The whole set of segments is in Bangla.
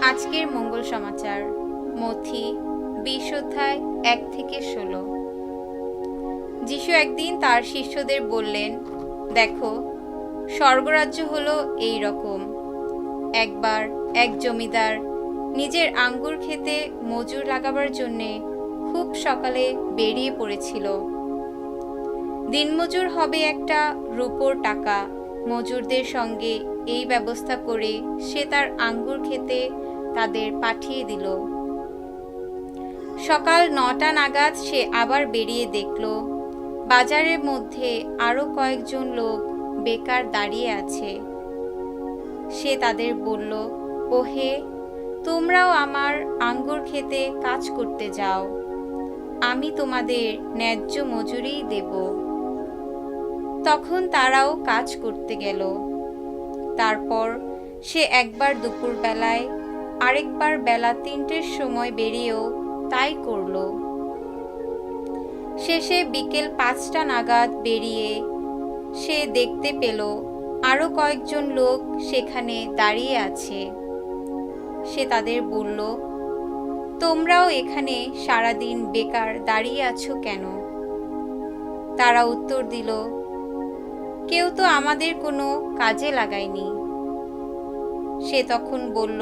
আজকের মঙ্গল সমাচার মথি 20 অধ্যায় 1 থেকে 16। যিশু একদিন তার শিষ্যদের বললেন, দেখো, স্বর্গরাজ্য হলো এই রকম। একবার এক জমিদার নিজের আঙ্গুর ক্ষেতে মজুর লাগাবার জন্যে খুব সকালে বেরিয়ে পড়েছিল। দিনমজুর হবে একটা রূপোর টাকা। মজুরদের সঙ্গে এই ব্যবস্থা করে সে তার আঙ্গুর খেতে তাদের পাঠিয়ে দিল। সকাল 9টা নাগাদ সে আবার বেরিয়ে দেখল বাজারের মধ্যে আরো কয়েকজন লোক বেকার দাঁড়িয়ে আছে। সে তাদের বলল, ওহে, তোমরাও আমার আঙ্গুর খেতে কাজ করতে যাও, আমি তোমাদের ন্যায্য মজুরি দেব। তখন তারাও কাজ করতে গেল। তারপর সে একবার দুপুরবেলায়, আরেকবার বেলা 3টের সময় বেরিয়েও তাই করল। শেষে বিকেল 5টা নাগাদ বেরিয়ে সে দেখতে পেল আরো কয়েকজন লোক সেখানে দাঁড়িয়ে আছে। সে তাদের বলল, তোমরাও এখানে সারাদিন বেকার দাঁড়িয়ে আছো কেন? তারা উত্তর দিল, কেউ তো আমাদের কোনো কাজে লাগায়নি। সে তখন বলল,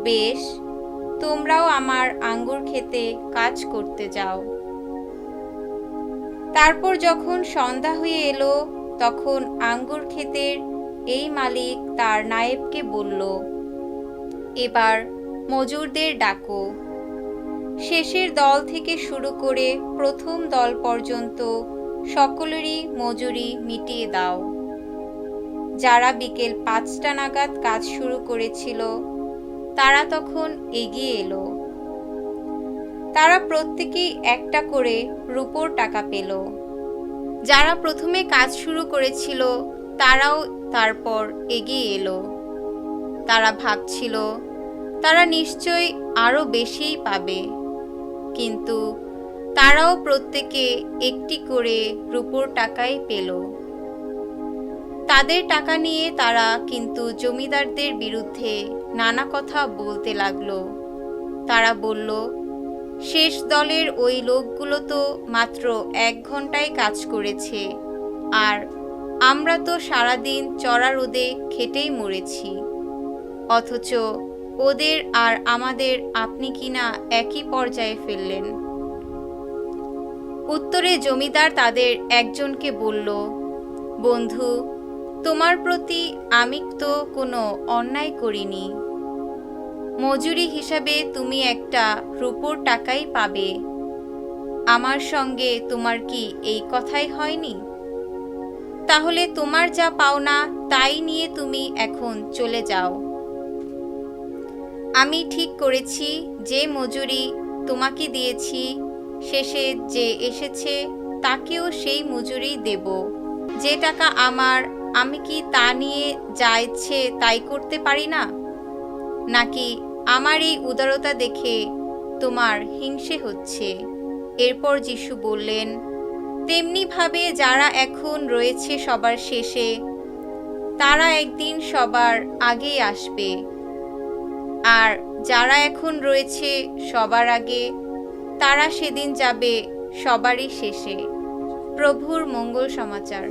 বেশ, তোমরাও আমার আঙ্গুর খেতে কাজ করতে যাও। তারপর যখন সন্ধ্যা হয়ে এলো, তখন আঙ্গুর ক্ষেতের এই মালিক তার নায়েবকে বলল, এবার মজুরদের ডাকো। শেষের দল থেকে শুরু করে প্রথম দল পর্যন্ত সকলেরই মজুরি মিটিয়ে দাও। যারা বিকেল 5টা নাগাদ কাজ শুরু করেছিল তারা তখন এগিয়ে এলো। তারা প্রত্যেকেই একটা করে রূপোর টাকা পেল। যারা প্রথমে কাজ শুরু করেছিল তারাও তারপর এগিয়ে এলো। তারা ভাবছিল তারা নিশ্চয়ই আরো বেশিই পাবে, কিন্তু তারাও প্রত্যেকে একটি করে রূপোর টাকাই পেল। তাদের টাকা নিয়ে তারা কিন্তু জমিদারদের বিরুদ্ধে নানা কথা বলতে লাগলো। তারা বলল, শেষ দলের ওই লোকগুলো তো মাত্র 1 ঘন্টায় কাজ করেছে, আর আমরা তো সারাদিন চড়া রোদে খেটেই মরেছি, অথচ ওদের আর আমাদের আপনি কিনা একই পর্যায়ে ফেললেন। উত্তরে জমিদার তাদের একজনকে বলল, বন্ধু, তোমার প্রতি আমি তো কোনো অন্যায় করিনি। মজুরি হিসাবে তুমি একটা রূপোর টাকাই পাবে। আমার সঙ্গে তোমার কি এই কথাই হয়নি? তাহলে তোমার যা পাওনা তাই নিয়ে তুমি এখন চলে যাও। আমি ঠিক করেছি যে মজুরি তোমাকে দিয়েছি, শেষে যে এসেছে তাকেও সেই মজুরি দেব। যে টাকা আমার, আমি কি তা নিয়ে যা ইচ্ছে তাই করতে পারি না? নাকি আমার এই উদারতা দেখে তোমার হিংসে হচ্ছে? এরপর যিশু বললেন, তেমনি ভাবে যারা এখন রয়েছে সবার শেষে, তারা একদিন সবার আগেই আসবে, আর যারা এখন রয়েছে সবার আগে, তারা সেদিন যাবে সবারই শেষে। প্রভুর মঙ্গল সমাচার।